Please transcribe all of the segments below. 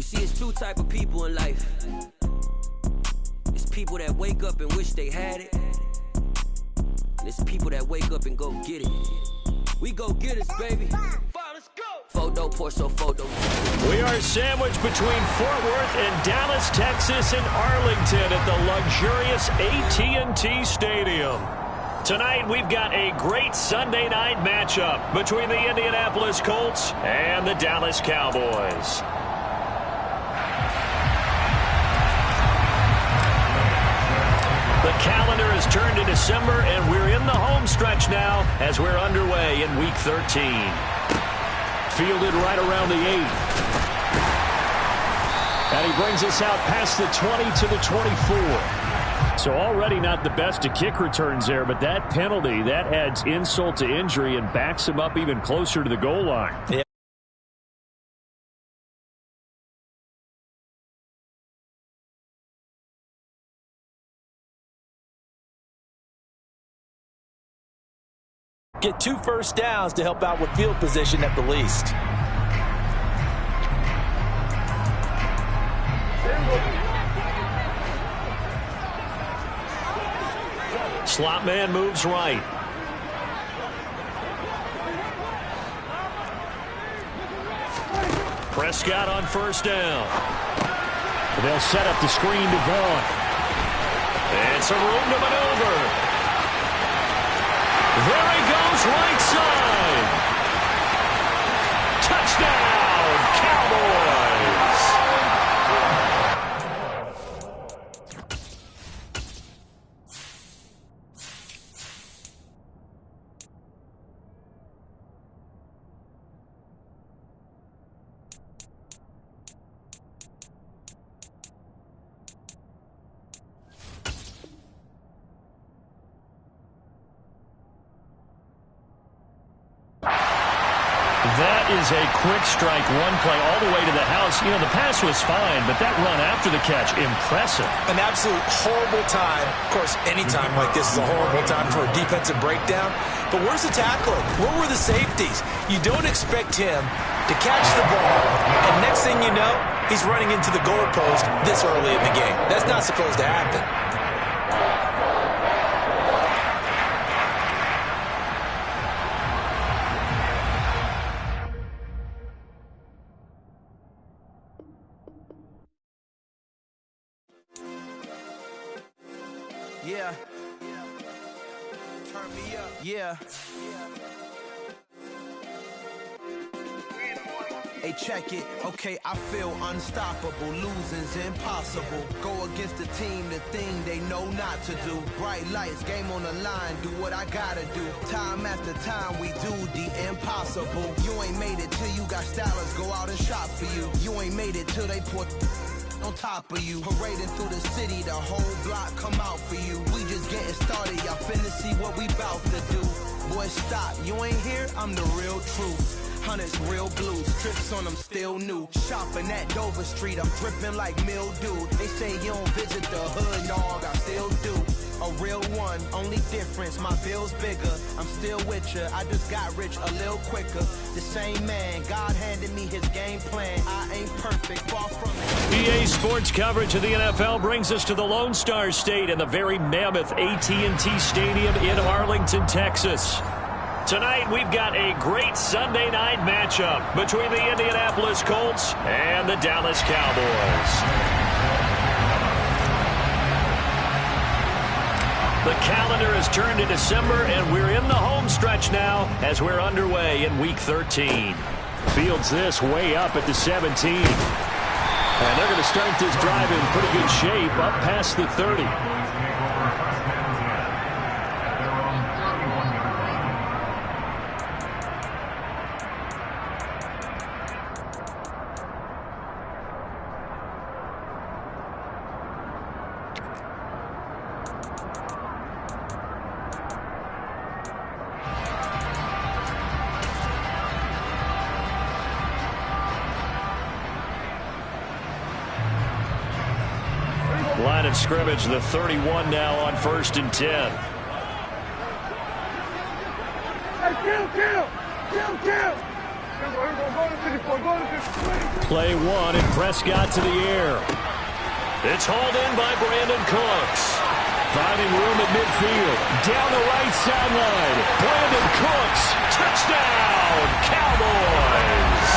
see, it's two type of people in life. It's people that wake up and wish they had it. And it's people that wake up and go get it. We go get it, baby. Let's go. Photo, Porso, photo. We are sandwiched between Fort Worth and Dallas, Texas, and Arlington at the luxurious AT&T Stadium. Tonight, we've got a great Sunday night matchup between the Indianapolis Colts and the Dallas Cowboys. The calendar has turned to December, and we're in the home stretch now as we're underway in Week 13. Fielded right around the 8. And he brings us out past the 20 to the 24. So already not the best of kick returns there, but that penalty, that adds insult to injury and backs him up even closer to the goal line. Yeah. Get 2 first downs to help out with field position at the least. Slot man moves right. Prescott on first down. They'll set up the screen to Vaughn. And some room to maneuver. There he goes, right side. Touchdown, Cowboys. That is a quick strike, one play all the way to the house. You know, the pass was fine, but that run after the catch, impressive. An absolute horrible time. Of course, any time like this is a horrible time for a defensive breakdown. But where's the tackling? Where were the safeties? You don't expect him to catch the ball, and next thing you know, he's running into the goalpost this early in the game. That's not supposed to happen. Yeah. Turn me up. Yeah. Hey, check it. Okay, I feel unstoppable. Losing's impossible. Go against the team, the thing they know not to do. Bright lights, game on the line. Do what I gotta do. Time after time, we do the impossible. You ain't made it till you got stylists go out and shop for you. You ain't made it till they put on top of you. Parading through the city, the whole block come out for you. We just getting started, y'all finna see what we bout to do. Boy, stop, you ain't here, I'm the real truth. Hunters, real blues, trips on them still new. Shopping at Dover Street, I'm dripping like mildew. They say you don't visit the hood, dog, I still do. A real one, only difference, my bill's bigger. I'm still with ya, I just got rich a little quicker. The same man, God handed me his game plan. I ain't perfect, far from it. EA Sports coverage of the NFL brings us to the Lone Star State and the very mammoth AT&T Stadium in Arlington, Texas. Tonight, we've got a great Sunday night matchup between the Indianapolis Colts and the Dallas Cowboys. The calendar has turned to December, and we're in the home stretch now as we're underway in Week 13. Fields this way up at the 17. And they're going to start this drive in pretty good shape up past the 30. Line of scrimmage, the 31 now on 1st and 10. Hey, kill! Play one, and Prescott to the air. It's hauled in by Brandon Cooks. Finding room at midfield. Down the right sideline. Brandon Cooks. Touchdown, Cowboys.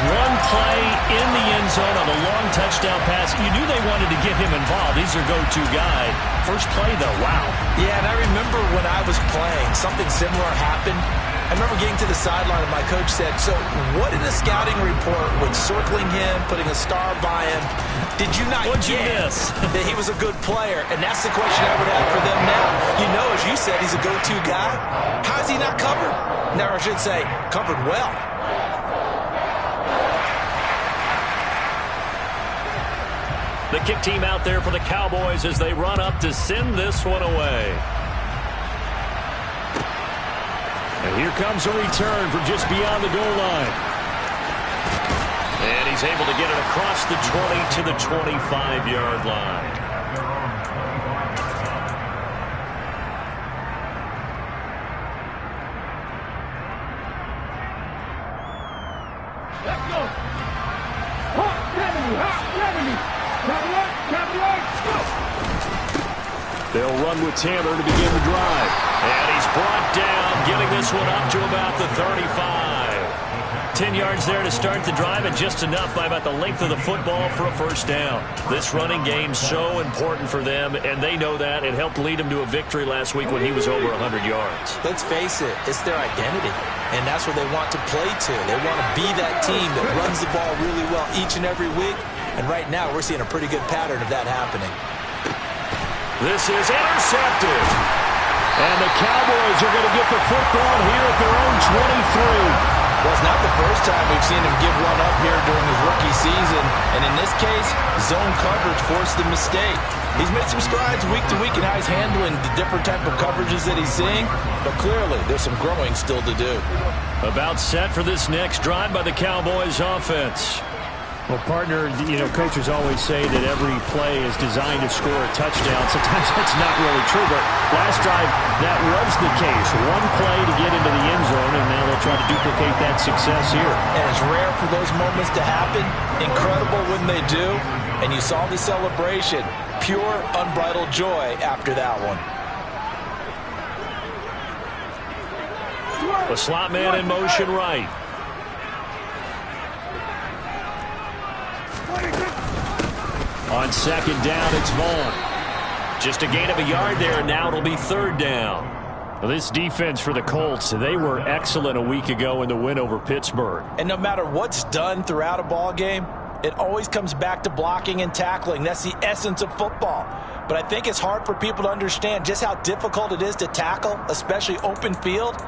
One play in the end zone on a long touchdown pass. You knew they wanted to get him involved. He's their go-to guy. First play, though, wow. Yeah, and I remember when I was playing, something similar happened. I remember getting to the sideline and my coach said, so what in the scouting report when circling him, putting a star by him, did you not get that he was a good player? And that's the question I would have for them now. You know, as you said, he's a go-to guy. How is he not covered? Now, I should say, covered well. The kick team out there for the Cowboys as they run up to send this one away. And here comes a return from just beyond the goal line. And he's able to get it across the 20 to the 25-yard line. Let's go. They'll run with Taylor to begin the drive. And he's brought down, getting this one up to about the 35. 10 yards there to start the drive, and just enough by about the length of the football for a first down. This running game so important for them, and they know that. It helped lead them to a victory last week when he was over 100 yards. Let's face it, it's their identity, and that's what they want to play to. They want to be that team that runs the ball really well each and every week, and right now we're seeing a pretty good pattern of that happening. This is intercepted. And the Cowboys are going to get the football here at their own 23. Well, it's not the first time we've seen him give one up here during his rookie season. And in this case, zone coverage forced the mistake. He's made some strides week to week in how he's handling the different type of coverages that he's seeing. But clearly, there's some growing still to do. About set for this next drive by the Cowboys offense. Well, partner, you know, coaches always say that every play is designed to score a touchdown. Sometimes that's not really true, but last drive, that was the case. One play to get into the end zone, and now they'll try to duplicate that success here. And it's rare for those moments to happen. Incredible when they do. And you saw the celebration. Pure, unbridled joy after that one. The slot man in motion right. On second down, it's Vaughn. Just a gain of a yard there, and now it'll be third down. Well, this defense for the Colts, they were excellent a week ago in the win over Pittsburgh. And no matter what's done throughout a ball game, it always comes back to blocking and tackling. That's the essence of football. But I think it's hard for people to understand just how difficult it is to tackle, especially open field.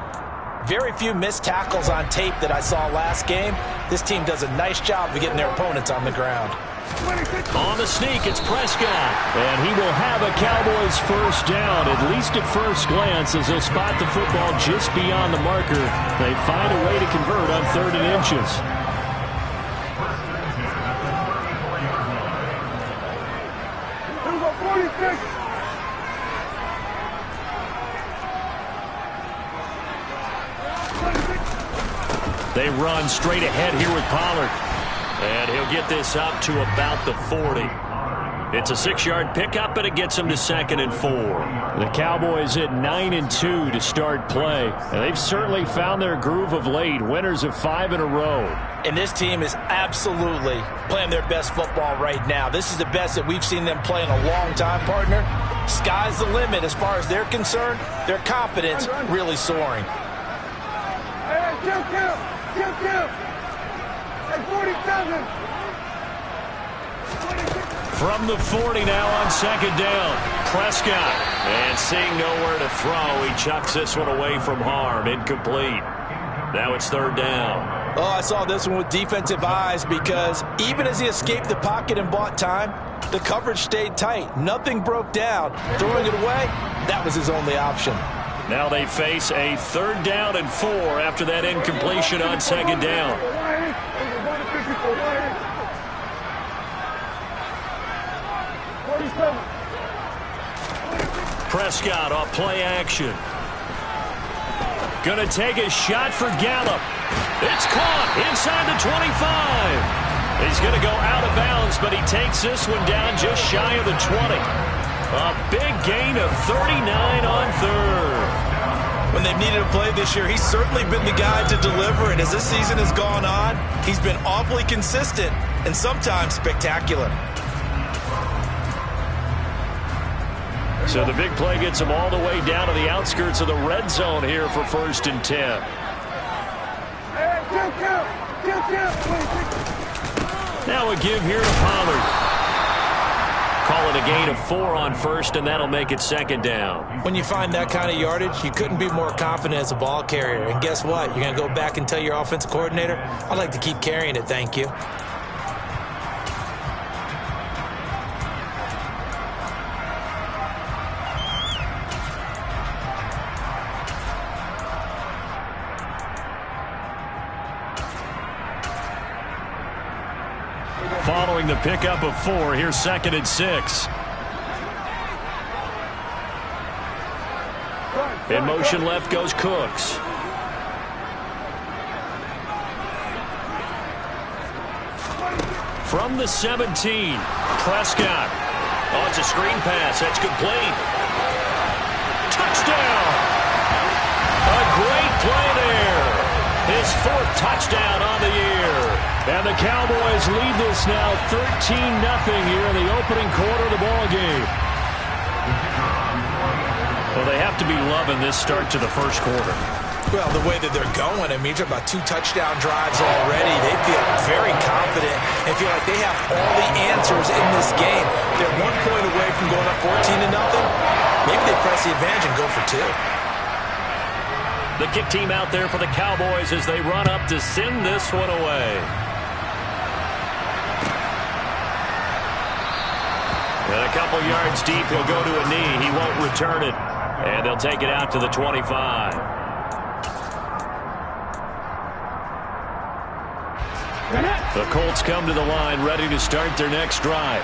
Very few missed tackles on tape that I saw last game. This team does a nice job of getting their opponents on the ground. On the sneak, it's Prescott. And he will have a Cowboys first down, at least at first glance, as they'll spot the football just beyond the marker. They find a way to convert on 3rd and inches. They run straight ahead here with Pollard. And he'll get this up to about the 40. It's a 6-yard pickup, and it gets him to 2nd and 4. The Cowboys at 9-2 to start play. And they've certainly found their groove of late. Winners of 5 in a row. And this team is absolutely playing their best football right now. This is the best that we've seen them play in a long time, partner. Sky's the limit as far as they're concerned. Their confidence really soaring. From the 40 now on 2nd down. Prescott. And seeing nowhere to throw, he chucks this one away from harm. Incomplete. Now it's 3rd down. Oh, I saw this one with defensive eyes because even as he escaped the pocket and bought time, the coverage stayed tight. Nothing broke down. Throwing it away, that was his only option. Now they face a 3rd down and 4 after that incompletion on 2nd down. Prescott off play action. Going to take a shot for Gallup. It's caught inside the 25. He's going to go out of bounds, but he takes this one down just shy of the 20. A big gain of 39 on third. When they've needed a play this year, he's certainly been the guy to deliver. And as this season has gone on, he's been awfully consistent and sometimes spectacular. So the big play gets him all the way down to the outskirts of the red zone here for 1st and 10. Now a give here to Pollard. Call it a gain of 4 on 1st, and that'll make it 2nd down. When you find that kind of yardage, you couldn't be more confident as a ball carrier. And guess what? You're going to go back and tell your offensive coordinator, I'd like to keep carrying it, thank you. Following the pickup of 4, here's 2nd and 6. In motion left goes Cooks. From the 17, Prescott. Oh, it's a screen pass. That's complete. Touchdown! A great play there. His 4th touchdown on the year. And the Cowboys lead this now 13-0 here in the opening quarter of the ball game. Well, they have to be loving this start to the first quarter. Well, the way that they're going, I mean, you're talking about 2 touchdown drives already. They feel very confident and feel like they have all the answers in this game. They're 1 point away from going up 14-0. Maybe they press the advantage and go for 2. The kick team out there for the Cowboys as they run up to send this one away. And a couple yards deep, he'll go to a knee. He won't return it. And they'll take it out to the 25. The Colts come to the line ready to start their next drive.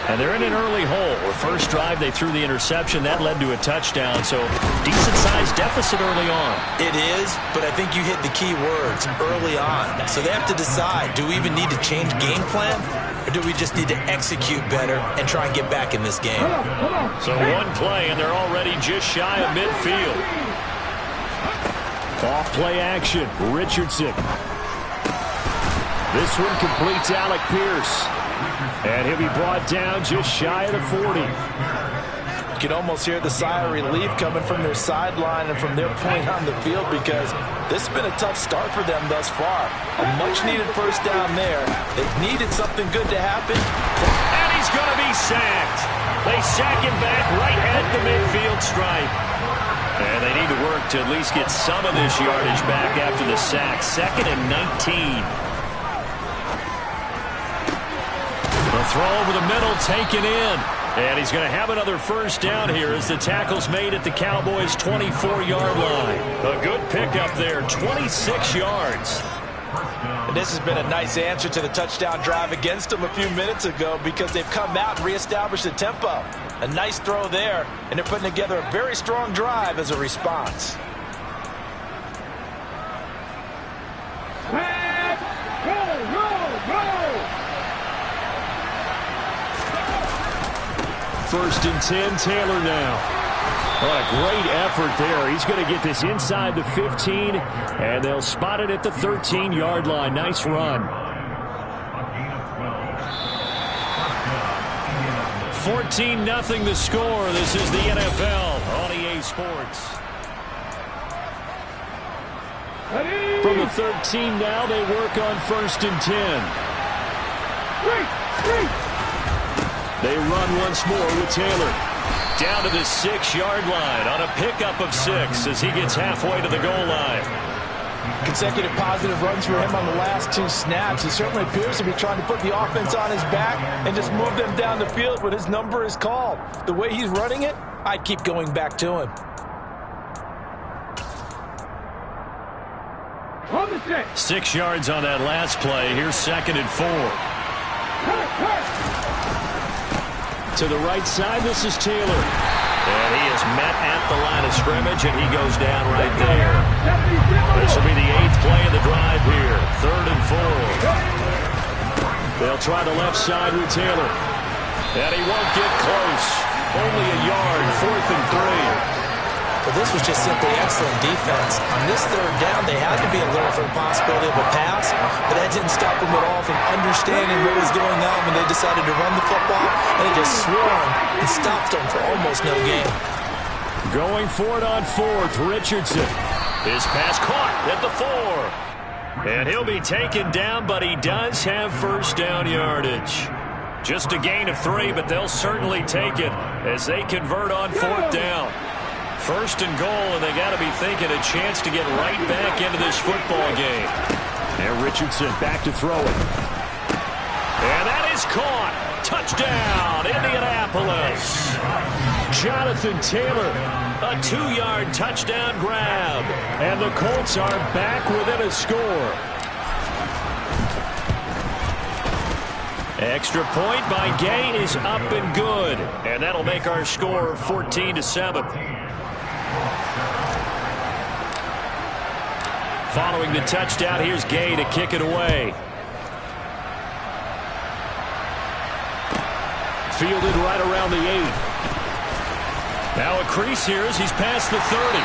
And they're in an early hole. The first drive, they threw the interception. That led to a touchdown. So decent-sized deficit early on. It is, but I think you hit the key words, early on. So they have to decide, do we even need to change game plan? Or do we just need to execute better and try and get back in this game? So 1 play, and they're already just shy of midfield. Off play action. Richardson. This one completes Alec Pierce. And he'll be brought down just shy of the 40. You can almost hear the sigh of relief coming from their sideline and from their point on the field because this has been a tough start for them thus far. A much-needed first down there. They've needed something good to happen. And he's going to be sacked. They sack him back right at the midfield stripe. And they need to work to at least get some of this yardage back after the sack. 2nd and 19. The throw over the middle, taken in. And he's going to have another first down here as the tackle's made at the Cowboys' 24-yard line. A good pickup there, 26 yards. And this has been a nice answer to the touchdown drive against them a few minutes ago because they've come out and reestablished the tempo. A nice throw there, and they're putting together a very strong drive as a response. First and 10, Taylor now. What a great effort there. He's going to get this inside the 15, and they'll spot it at the 13-yard line. Nice run. 14-0 the score. This is the NFL on EA Sports. From the 13 now, they work on 1st and 10. They run once more with Taylor. Down to the 6-yard line on a pickup of 6 as he gets halfway to the goal line. Consecutive positive runs for him on the last 2 snaps. He certainly appears to be trying to put the offense on his back and just move them down the field when his number is called. The way he's running it, I'd keep going back to him. 6 yards on that last play. Here's 2nd and 4. To the right side, this is Taylor. And he is met at the line of scrimmage, and he goes down right there. This will be the 8th play of the drive here. 3rd and 4. They'll try the left side with Taylor. And he won't get close. Only a yard, 4th and 3. Well, this was just simply excellent defense. On this 3rd down, they had to be alert for the possibility of a pass, but that didn't stop them at all from understanding what was going on when they decided to run the football, and they just swarmed and stopped them for almost no gain. Going for it on 4th, Richardson. His pass caught at the 4. And he'll be taken down, but he does have first down yardage. Just a gain of 3, but they'll certainly take it as they convert on 4th down. 1st and goal, and they got to be thinking a chance to get right back into this football game. And Richardson back to throw it. And that is caught. Touchdown, Indianapolis. Jonathan Taylor, a 2-yard touchdown grab. And the Colts are back within a score. Extra point by Gay is up and good. And that'll make our score 14-7. Following the touchdown, here's Gay to kick it away. Fielded right around the 8. Now a crease here as he's past the 30.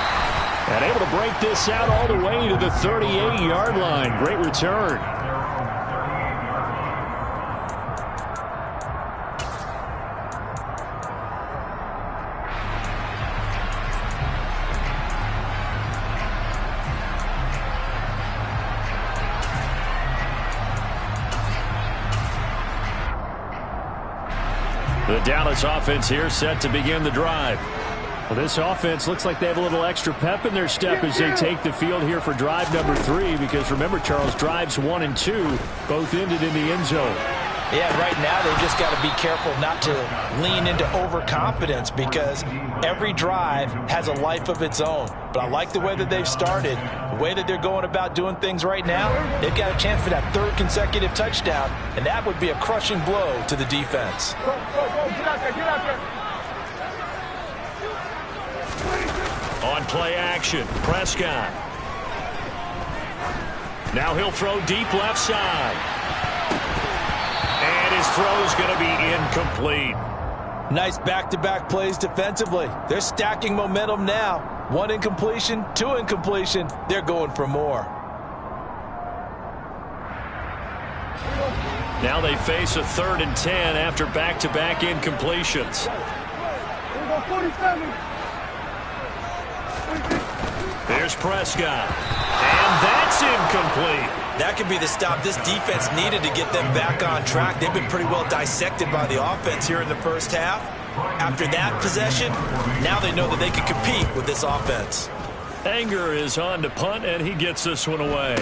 And able to break this out all the way to the 38-yard line. Great return. The Dallas offense here set to begin the drive. Well, this offense looks like they have a little extra pep in their step as they take the field here for drive number 3, because remember, Charles, drives 1 and 2 both ended in the end zone. Yeah, right now they've just got to be careful not to lean into overconfidence, because every drive has a life of its own. But I like the way that they've started, the way that they're going about doing things right now. They've got a chance for that 3rd consecutive touchdown, and that would be a crushing blow to the defense. On play action, Prescott. Now he'll throw deep left side. And his throw's going to be incomplete. Nice back-to-back plays defensively. They're stacking momentum now. 1 incompletion, 2 incompletion. They're going for more. Now they face a 3rd and 10 after back-to-back incompletions. Here's Prescott. And that's incomplete. That could be the stop this defense needed to get them back on track. They've been pretty well dissected by the offense here in the first half. After that possession, now they know that they can compete with this offense. Anger is on to punt, and he gets this one away.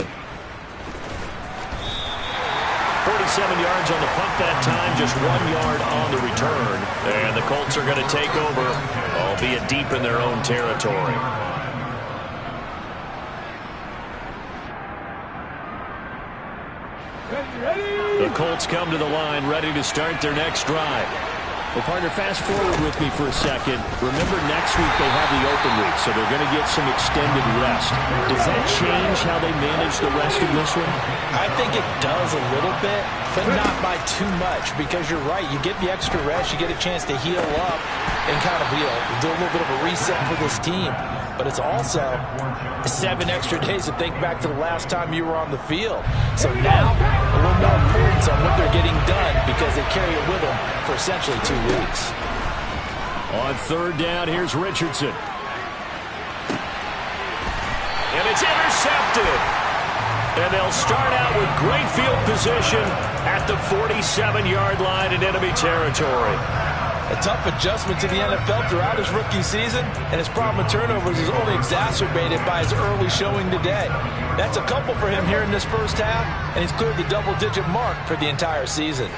47 yards on the punt that time, just 1 yard on the return. And the Colts are going to take over, albeit deep in their own territory. The Colts come to the line, ready to start their next drive. Well, partner, fast forward with me for a second. Remember, next week they have the open week, so they're going to get some extended rest. Does that change how they manage the rest of this one? I think it does a little bit, but not by too much, because you're right. You get the extra rest, you get a chance to heal up and kind of do a little bit of a reset for this team. But it's also 7 extra days to think back to the last time you were on the field. So now, a little more importance on what they're getting done, because they carry it with them for essentially 2 weeks. On 3rd down, here's Richardson. And it's intercepted. And they'll start out with great field position at the 47-yard line in enemy territory. A tough adjustment to the NFL throughout his rookie season, and his problem with turnovers is only exacerbated by his early showing today. That's a couple for him here in this first half, and he's cleared the double-digit mark for the entire season.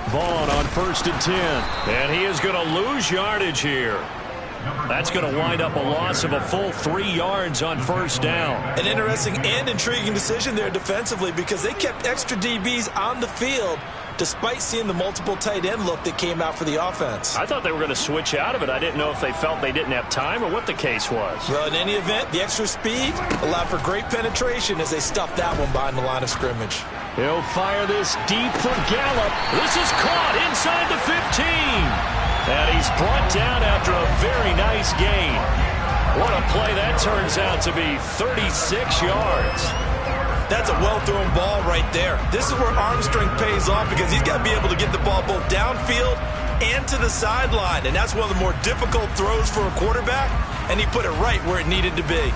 Vaughn on 1st and 10, and he is going to lose yardage here. That's going to wind up a loss of a full 3 yards on 1st down. An interesting and intriguing decision there defensively, because they kept extra DBs on the field despite seeing the multiple tight end look that came out for the offense. I thought they were going to switch out of it. I didn't know if they felt they didn't have time or what the case was. Well, in any event, the extra speed allowed for great penetration as they stuffed that one behind the line of scrimmage. He'll fire this deep for Gallup. This is caught inside the 15. And he's brought down after a very nice gain. What a play that turns out to be, 36 yards. That's a well-thrown ball right there. This is where arm strength pays off because he's got to be able to get the ball both downfield and to the sideline. And that's one of the more difficult throws for a quarterback, and he put it right where it needed to be.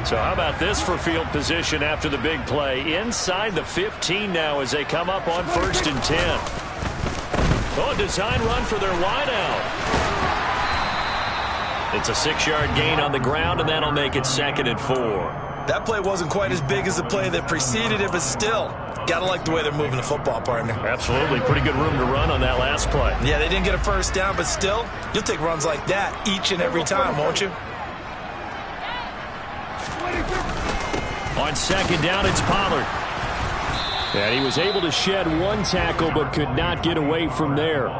So how about this for field position after the big play? Inside the 15 now as they come up on 1st and 10. Oh, a design run for their wideout. It's a 6-yard gain on the ground, and that'll make it 2nd and 4. That play wasn't quite as big as the play that preceded it, but still, got to like the way they're moving the football, partner. Absolutely. Pretty good room to run on that last play. Yeah, they didn't get a first down, but still, you'll take runs like that each and every time, won't you? On 2nd down, it's Pollard. And he was able to shed one tackle, but could not get away from there.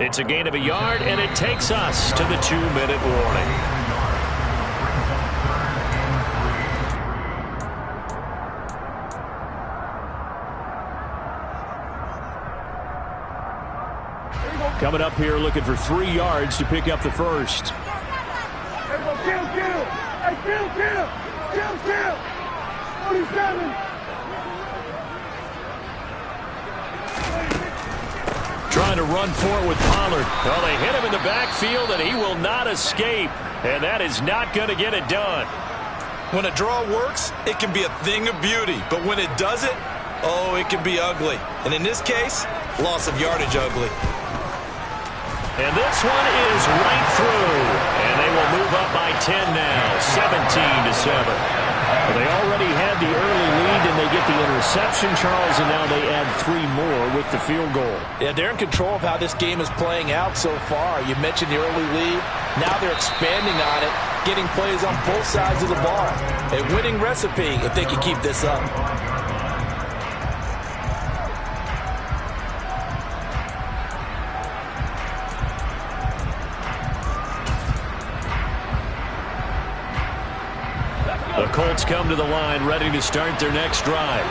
It's a gain of a yard, and it takes us to the 2-minute warning. Coming up here looking for 3 yards to pick up the first. Kill! 47! Trying to run for it with Pollard. Well, they hit him in the backfield, and he will not escape. And that is not going to get it done. When a draw works, it can be a thing of beauty. But when it doesn't, oh, it can be ugly. And in this case, loss of yardage ugly. And this one is right through. And they will move up by 10 now, 17-7. Well, they already had the early lead, and they get the interception, Charles, and now they add 3 more with the field goal. Yeah, they're in control of how this game is playing out so far. You mentioned the early lead. Now they're expanding on it, getting plays on both sides of the ball. A winning recipe if they can keep this up. The Colts come to the line ready to start their next drive.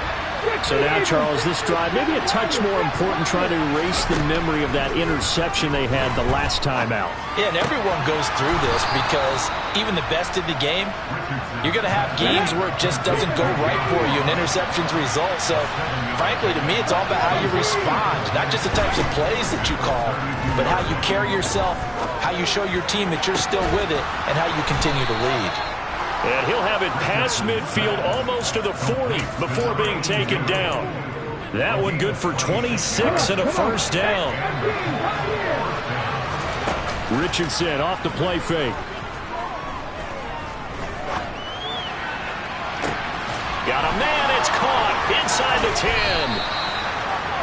So now, Charles, this drive maybe a touch more important, trying to erase the memory of that interception they had the last time out. Yeah, and everyone goes through this because even the best in the game, you're going to have games where it just doesn't go right for you and interceptions result. So, frankly, to me, it's all about how you respond, not just the types of plays that you call, but how you carry yourself, how you show your team that you're still with it, and how you continue to lead. And he'll have it past midfield almost to the 40 before being taken down. That one good for 26 and a first down. Richardson off the play fake. Got a man, it's caught inside the 10.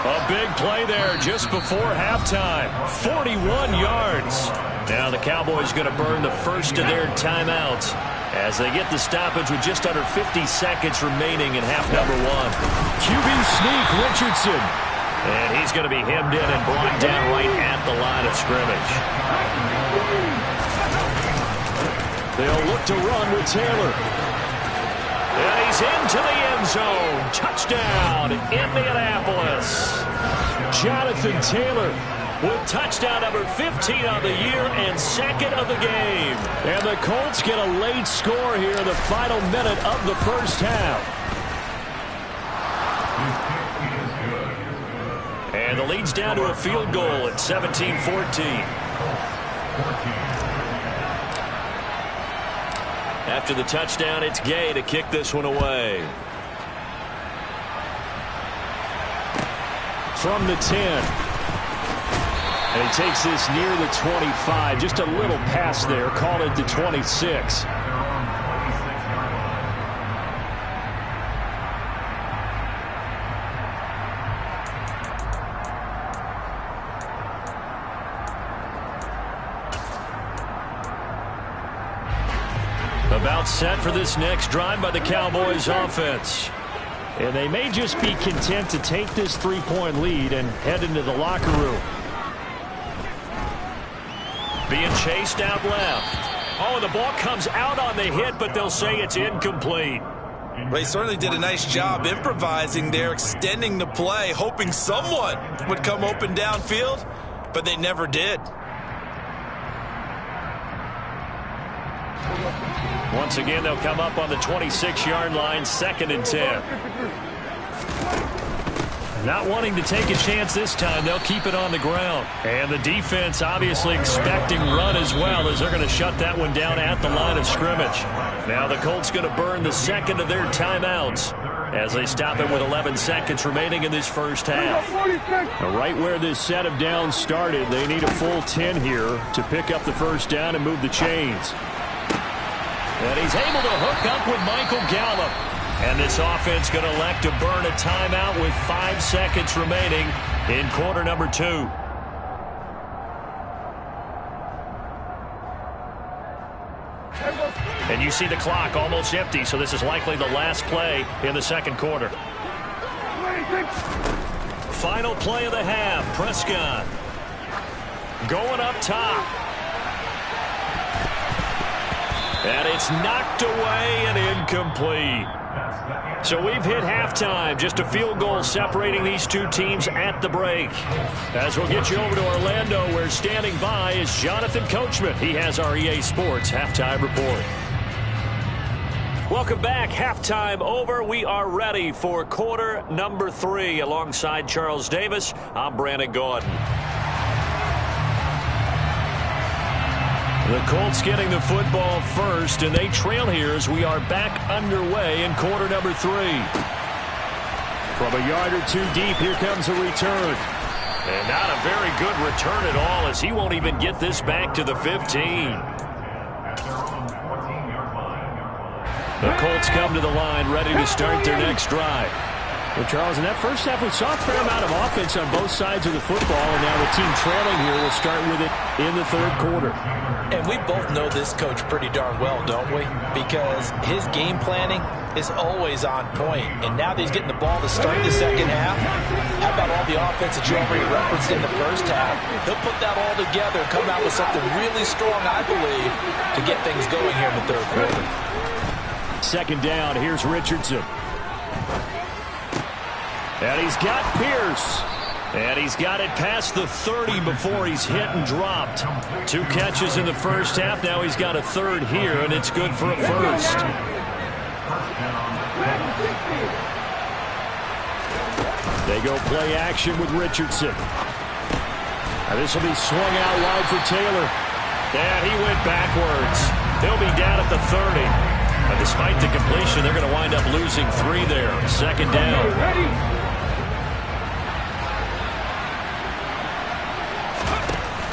A big play there just before halftime. 41 yards. Now the Cowboys going to burn the first of their timeouts as they get the stoppage with just under 50 seconds remaining in half number 1. QB sneak, Richardson. And he's going to be hemmed in and brought down right at the line of scrimmage. They'll look to run with Taylor. And he's into the end zone. Touchdown, Indianapolis. Jonathan Taylor with touchdown number 15 on the year and 2nd of the game. And the Colts get a late score here in the final minute of the first half. And the lead's down to a field goal at 17-14. After the touchdown, it's Gay to kick this one away. From the 10. And he takes this near the 25. Just a little pass there. Call it the 26. About set for this next drive by the Cowboys offense. And they may just be content to take this three-point lead and head into the locker room. Being chased out left. Oh, and the ball comes out on the hit, but they'll say it's incomplete. They certainly did a nice job improvising there, extending the play, hoping someone would come open downfield, but they never did. Once again, they'll come up on the 26-yard line, 2nd and 10. Not wanting to take a chance this time, they'll keep it on the ground. And the defense obviously expecting run as well, as they're going to shut that one down at the line of scrimmage. Now the Colts going to burn the second of their timeouts as they stop it with 11 seconds remaining in this first half. Now, right where this set of downs started, they need a full 10 here to pick up the first down and move the chains. And he's able to hook up with Michael Gallup. And this offense going to elect to burn a timeout with 5 seconds remaining in quarter number 2. And you see the clock almost empty, so this is likely the last play in the second quarter. Final play of the half. Prescott going up top. And it's knocked away and incomplete. So we've hit halftime. Just a field goal separating these two teams at the break. As we'll get you over to Orlando, where standing by is Jonathan Coachman. He has our EA Sports Halftime Report. Welcome back. Halftime over. We are ready for quarter number 3. Alongside Charles Davis, I'm Brandon Gaudin. The Colts getting the football first, and they trail here as we are back underway in quarter number 3. From a yard or two deep, here comes a return. And not a very good return at all, as he won't even get this back to the 15. The Colts come to the line, ready to start their next drive. Well, Charles, in that first half, we saw a fair amount of offense on both sides of the football, and now the team trailing here will start with it in the third quarter. And we both know this coach pretty darn well, don't we? Because his game planning is always on point. And now that he's getting the ball to start the second half, how about all the offense that you already referenced in the first half? He'll put that all together and come out with something really strong, I believe, to get things going here in the third quarter. Second down, here's Richardson. And he's got Pierce. And he's got it past the 30 before he's hit and dropped. 2 catches in the first half. Now he's got a third here, and it's good for a first. They go play action with Richardson. Now this will be swung out wide for Taylor. And he went backwards. He'll be down at the 30. But despite the completion, they're going to wind up losing 3 there. Second down.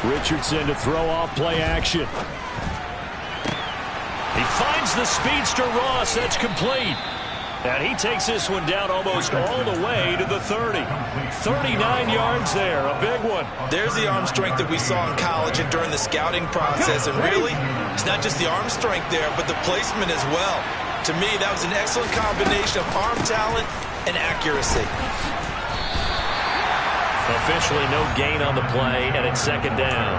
Richardson to throw off play action. He finds the speedster Ross. That's complete. And he takes this one down almost all the way to the 30. 39 yards there. A big one. There's the arm strength that we saw in college and during the scouting process. And really, it's not just the arm strength there, but the placement as well. To me, that was an excellent combination of arm talent and accuracy. Officially no gain on the play, and it's second down.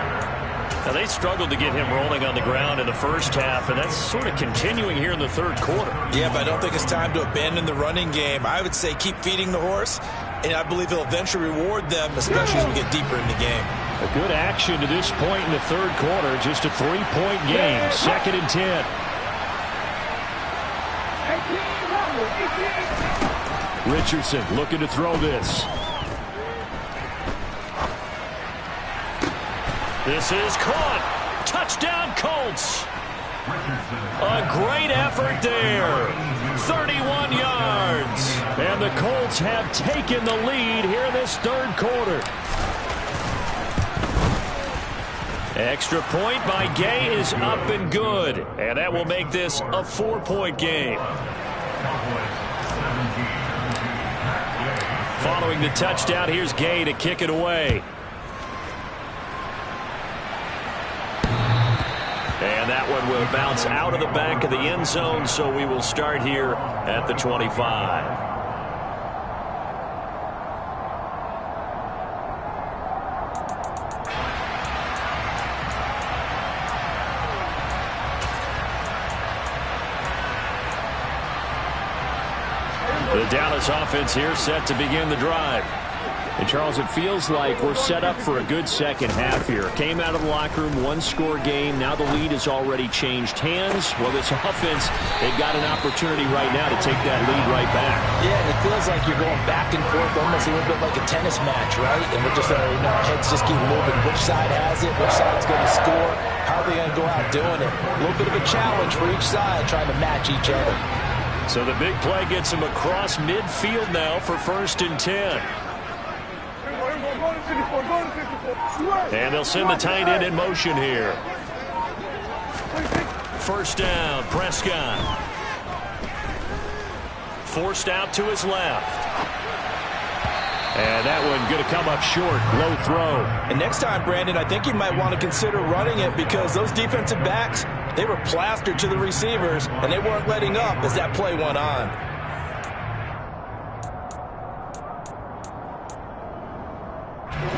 Now, they struggled to get him rolling on the ground in the first half, and that's sort of continuing here in the third quarter. Yeah, but I don't think it's time to abandon the running game. I would say keep feeding the horse, and I believe he'll eventually reward them, especially as we get deeper in the game. A good action to this point in the third quarter. Just a 3-point game. Second and 10. Richardson looking to throw this. This is caught. Touchdown, Colts. A great effort there. 31 yards. And the Colts have taken the lead here in this third quarter. Extra point by Gay is up and good. And that will make this a 4-point game. Following the touchdown, here's Gay to kick it away. And that one will bounce out of the back of the end zone, so we will start here at the 25. The Dallas offense here set to begin the drive. And, Charles, it feels like we're set up for a good second half here. Came out of the locker room, one-score game. Now the lead has already changed hands. Well, this offense, they've got an opportunity right now to take that lead right back. Yeah, it feels like you're going back and forth almost a little bit like a tennis match, right? And we're just, our heads just keep moving. Which side has it? Which side's going to score? How are they going to go out doing it? A little bit of a challenge for each side trying to match each other. So the big play gets him across midfield now for 1st and 10. And they'll send the tight end in motion here. 1st down, Prescott. Forced out to his left. And that one going to come up short. Low throw. And next time, Brandon, I think you might want to consider running it because those defensive backs, they were plastered to the receivers, and they weren't letting up as that play went on.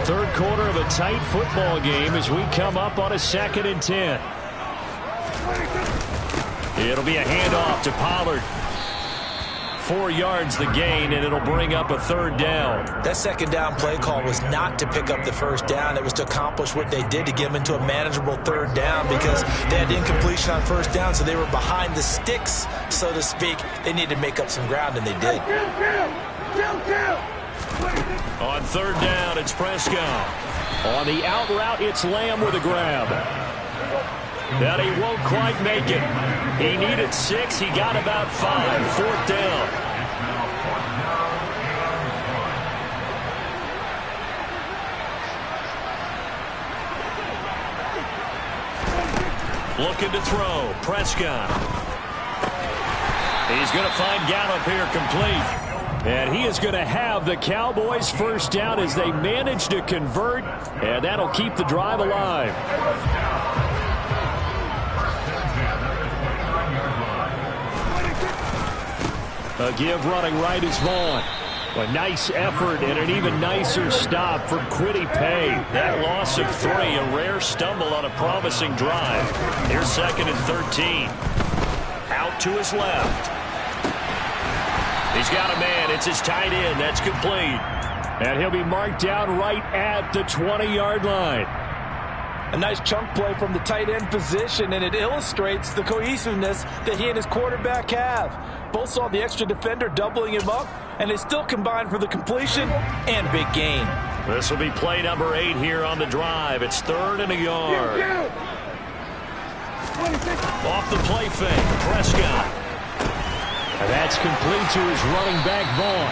Third quarter of a tight football game as we come up on a 2nd and 10. It'll be a handoff to Pollard. 4 yards the gain, and it'll bring up a 3rd down. That 2nd down play call was not to pick up the 1st down. It was to accomplish what they did to get them into a manageable 3rd down because they had incompletion on 1st down, so they were behind the sticks, so to speak. They needed to make up some ground, and they did. On 3rd down, it's Prescott. On the out route, it's Lamb with a grab. That he won't quite make it. He needed 6. He got about 5. 4th down. Looking to throw. Prescott. He's going to find Gallup here complete. And he is going to have the Cowboys' 1st down as they manage to convert. And that'll keep the drive alive. A give running right is Vaughn. A nice effort and an even nicer stop from Kwity Paye. That loss of 3, a rare stumble on a promising drive. Here's 2nd and 13. Out to his left. He's got a man. It's his tight end. That's complete. And he'll be marked down right at the 20-yard line. A nice chunk play from the tight end position, and it illustrates the cohesiveness that he and his quarterback have. Both saw the extra defender doubling him up, and they still combined for the completion and big gain. This will be play number 8 here on the drive. It's 3rd and a yard. Off the play fake, Prescott. And that's complete to his running back, Vaughn.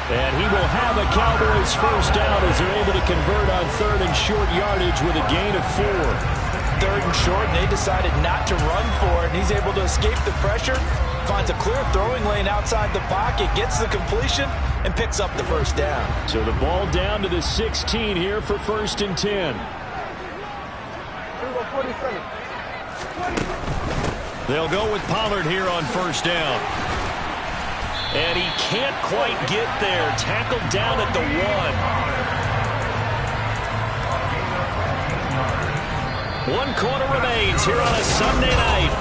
And he will have a Cowboys 1st down as they're able to convert on 3rd and short yardage with a gain of 4. 3rd and short, and they decided not to run for it. And he's able to escape the pressure, finds a clear throwing lane outside the pocket, gets the completion, and picks up the 1st down. So the ball down to the 16 here for 1st and 10. They'll go with Pollard here on 1st down. And he can't quite get there. Tackled down at the 1. 1 quarter remains here on a Sunday night.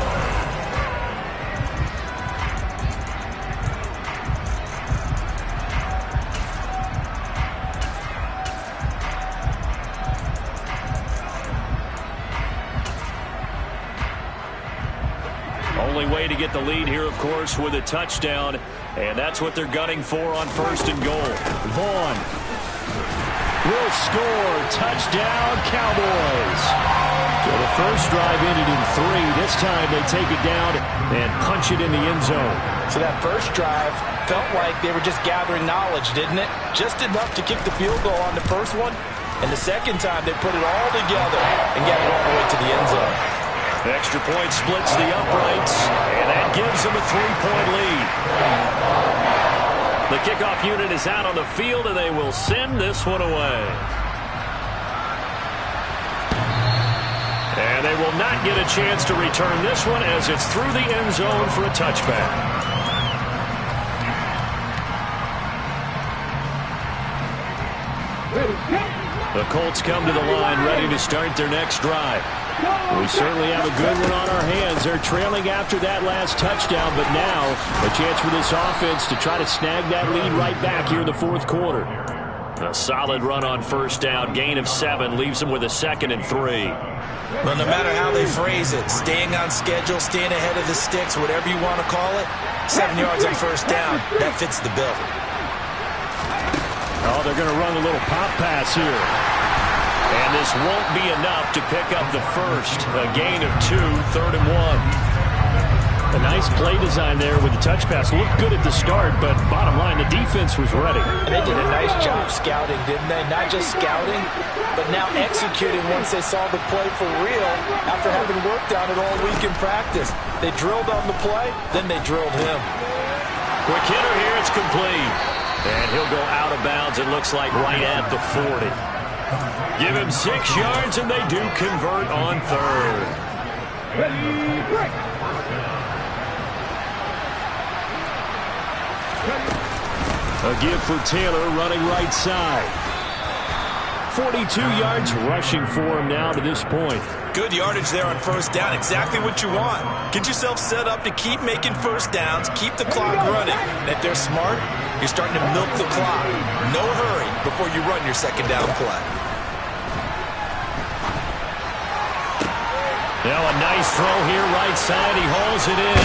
Only way to get the lead here, of course, with a touchdown. And that's what they're gunning for on 1st and goal. Vaughn will score. Touchdown, Cowboys. So the first drive ended in 3. This time they take it down and punch it in the end zone. So that first drive felt like they were just gathering knowledge, didn't it? Just enough to kick the field goal on the first one. And the second time they put it all together and got it all the way to the end zone. Extra point splits the uprights, and that gives them a 3-point lead. The kickoff unit is out on the field, and they will send this one away. And they will not get a chance to return this one as it's through the end zone for a touchback. The Colts come to the line ready to start their next drive. We certainly have a good one on our hands. They're trailing after that last touchdown, but now a chance for this offense to try to snag that lead right back here in the fourth quarter. A solid run on first down. Gain of 7 leaves them with a 2nd and 3. Well, no matter how they phrase it, staying on schedule, staying ahead of the sticks, whatever you want to call it, 7 yards on first down, that fits the bill. Oh, they're going to run a little pop pass here. And this won't be enough to pick up the first. A gain of 2, 3rd and 1. A nice play design there with the touch pass. Looked good at the start, but bottom line, the defense was ready. And they did a nice job scouting, didn't they? Not just scouting, but now executing once they saw the play for real after having worked on it all week in practice. They drilled on the play, then they drilled him. Quick hitter here, it's complete. And he'll go out of bounds, it looks like right at the 40. Give him 6 yards, and they do convert on 3rd. Ready, break. A give for Taylor running right side. 42 yards rushing for him now to this point. Good yardage there on first down. Exactly what you want. Get yourself set up to keep making first downs, keep the clock running. And if they're smart, you're starting to milk the clock. No hurry before you run your second down play. Now a nice throw here right side. He hauls it in.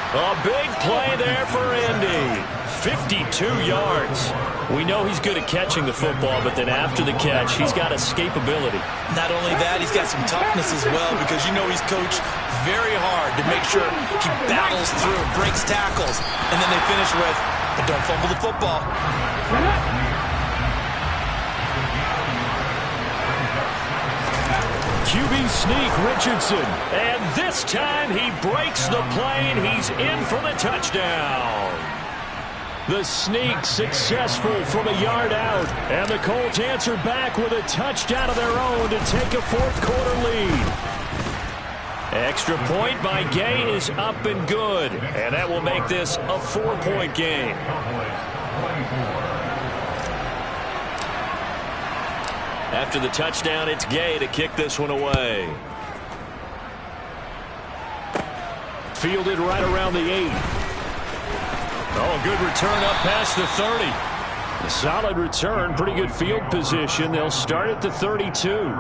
A big play there for Indy. 52 yards. We know he's good at catching the football, but then after the catch, he's got escapability. Not only that, he's got some toughness as well, because you know he's coached very hard to make sure he battles through, breaks tackles, and then they finish with, but don't fumble the football. QB sneak Richardson. And this time he breaks the play and he's in for the touchdown. The sneak successful from a yard out. And the Colts answer back with a touchdown of their own to take a fourth quarter lead. Extra point by Gay is up and good. And that will make this a 4-point game. After the touchdown, it's Gay to kick this one away. Fielded right around the 8. Oh, good return up past the 30. A solid return, pretty good field position. They'll start at the 32.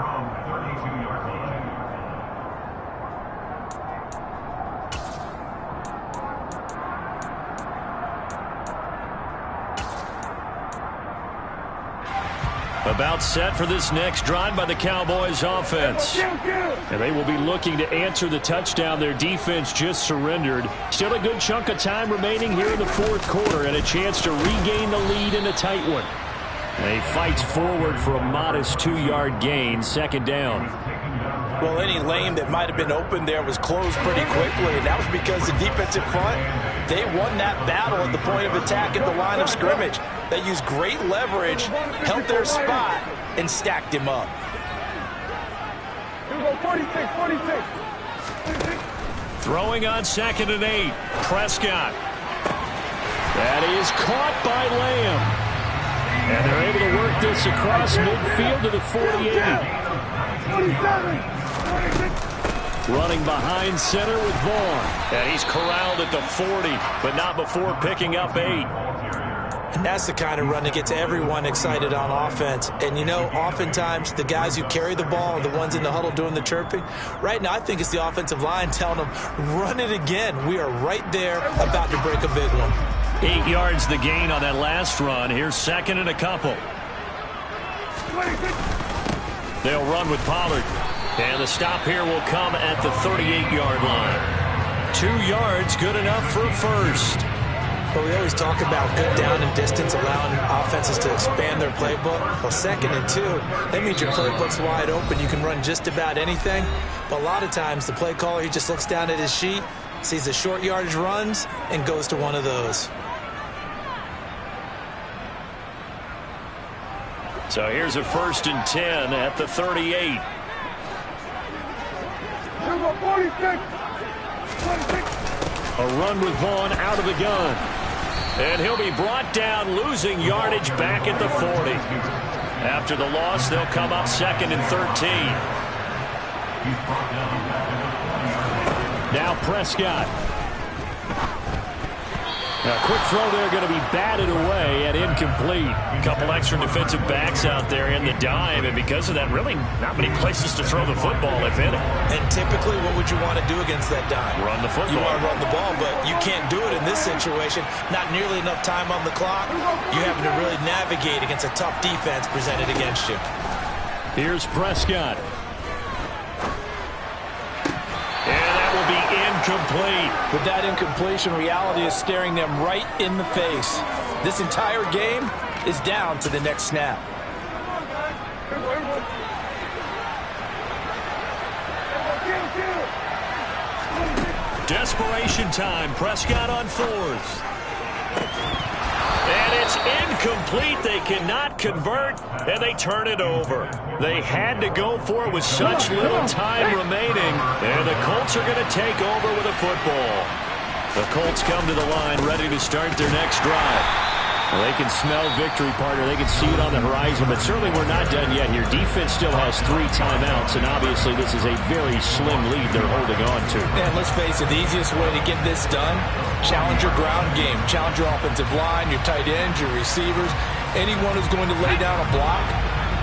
About set for this next drive by the Cowboys offense. And they will be looking to answer the touchdown their defense just surrendered. Still a good chunk of time remaining here in the fourth quarter and a chance to regain the lead in a tight one. And he fights forward for a modest 2-yard gain, second down. Well, any lane that might have been open there was closed pretty quickly, and that was because the defensive front, they won that battle at the point of attack at the line of scrimmage. They used great leverage, held their spot, and stacked him up. Here we go, 46, 46. Throwing on 2nd and 8. Prescott. That is caught by Lamb. And they're able to work this across midfield to the 48. 47. Running behind center with Vaughn. And he's corralled at the 40, but not before picking up 8. And that's the kind of run that gets everyone excited on offense. And, you know, oftentimes the guys who carry the ball are the ones in the huddle doing the chirping. Right now, I think it's the offensive line telling them, run it again. We are right there about to break a big one. 8 yards the gain on that last run. Here's 2nd and a couple. They'll run with Pollard. And the stop here will come at the 38-yard line. 2 yards, good enough for a first. Well, we always talk about good down and distance, allowing offenses to expand their playbook. Well, 2nd and 2, that means your playbook's wide open. You can run just about anything. But a lot of times, the play caller, he just looks down at his sheet, sees the short yardage runs, and goes to one of those. So here's a 1st and 10 at the 38. Number 46. A run with Vaughn out of the gun. And he'll be brought down, losing yardage back at the 40. After the loss, they'll come up 2nd and 13. Now Prescott. A quick throw there going to be batted away and incomplete. A couple extra defensive backs out there in the dime, and because of that, really not many places to throw the football, if any. And typically, what would you want to do against that dime? Run the football. You want to run the ball, but you can't do it in this situation. Not nearly enough time on the clock. You having to really navigate against a tough defense presented against you. Here's Prescott. Incomplete. With that incompletion, reality is staring them right in the face. This entire game is down to the next snap. Desperation time. Prescott on fourth. And it's incomplete. They cannot convert, and they turn it over. They had to go for it with such little time remaining, and the Colts are going to take over with a football. The Colts come to the line ready to start their next drive. Well, they can smell victory, partner. They can see it on the horizon, but certainly we're not done yet here. Defense still has 3 timeouts, and obviously this is a very slim lead they're holding on to. And let's face it, the easiest way to get this done, challenge your ground game. Challenge your offensive line, your tight ends, your receivers, anyone who's going to lay down a block.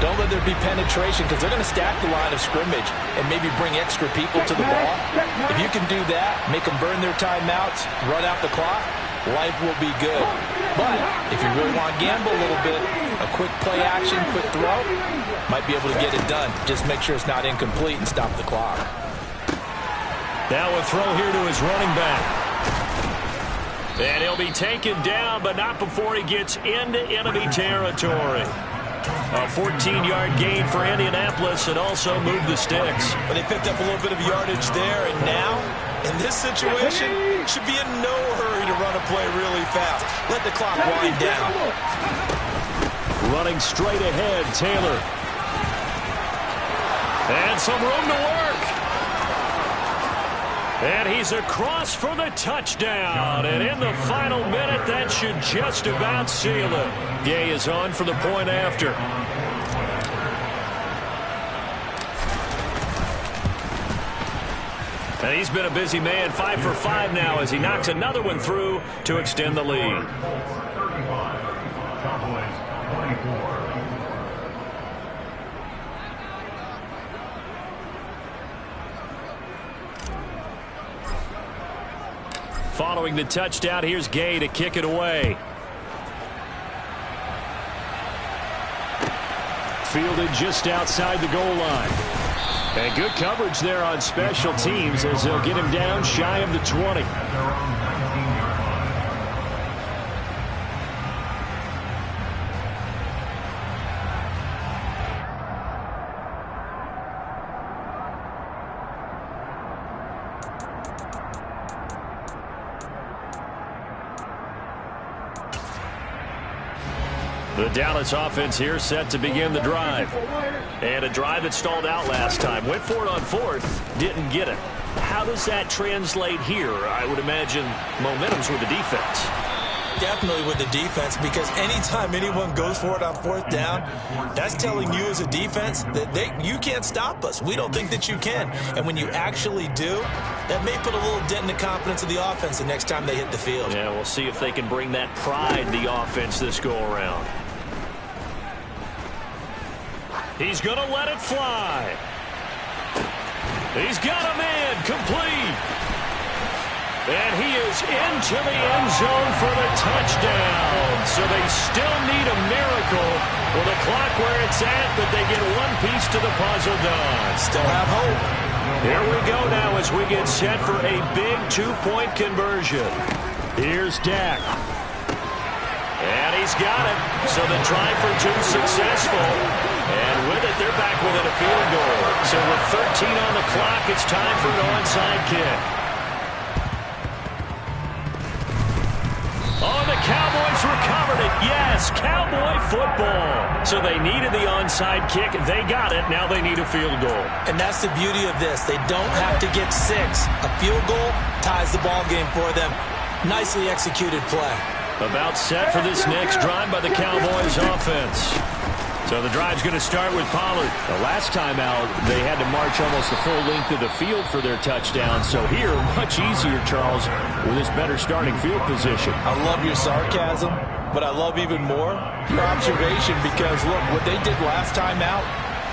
Don't let there be penetration because they're going to stack the line of scrimmage and maybe bring extra people to the ball. If you can do that, make them burn their timeouts, run out the clock, life will be good. But if you really want to gamble a little bit, a quick play action, quick throw, might be able to get it done. Just make sure it's not incomplete and stop the clock. Now a throw here to his running back. And he'll be taken down, but not before he gets into enemy territory. A 14-yard gain for Indianapolis and also moved the sticks. But they picked up a little bit of yardage there, and now, in this situation, should be in no hurry to run a play really fast. Let the clock wind down. Running straight ahead, Taylor. And some room to work. And he's across for the touchdown. And in the final minute, that should just about seal it. Gay is on for the point after. And he's been a busy man, 5 for 5 now as he knocks another one through to extend the lead. Following the touchdown, here's Gay to kick it away. Fielded just outside the goal line. And good coverage there on special teams as they'll get him down shy of the 20. The Dallas offense here set to begin the drive. And a drive that stalled out last time. Went for it on fourth, didn't get it. How does that translate here? I would imagine momentum's with the defense. Definitely with the defense, because anytime anyone goes for it on fourth down, that's telling you as a defense that you can't stop us. We don't think that you can. And when you actually do, that may put a little dent in the confidence of the offense the next time they hit the field. Yeah, we'll see if they can bring that pride to the offense this go-around. He's going to let it fly. He's got a man complete. And he is into the end zone for the touchdown. So they still need a miracle with the clock where it's at, but they get one piece to the puzzle done. Still have hope. Here we go now as we get set for a big two-point conversion. Here's Dak. And he's got it. So the try for two successful. And with it, they're back within a field goal. So with 13 on the clock, it's time for an onside kick. Oh, the Cowboys recovered it. Yes, Cowboy football. So they needed the onside kick. They got it. Now they need a field goal. And that's the beauty of this. They don't have to get 6. A field goal ties the ball game for them. Nicely executed play. About set for this next drive by the Cowboys offense. So the drive's going to start with Pollard. The last time out, they had to march almost the full length of the field for their touchdown. So here, much easier, Charles, with this better starting field position. I love your sarcasm, but I love even more your observation because, look, what they did last time out,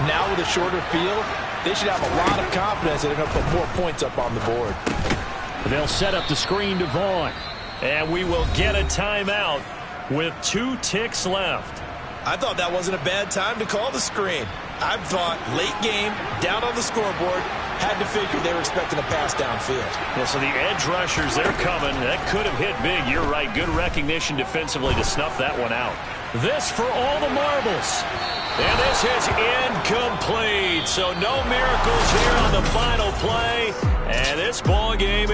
now with a shorter field, they should have a lot of confidence that they're going to put more points up on the board. They'll set up the screen to Vaughn. And we will get a timeout with 2 ticks left. I thought that wasn't a bad time to call the screen. I thought late game, down on the scoreboard, had to figure they were expecting a pass downfield. Well, so the edge rushers, they're coming. That could have hit big. You're right. Good recognition defensively to snuff that one out. This for all the marbles. And this is incomplete. So no miracles here on the final play. And this ball game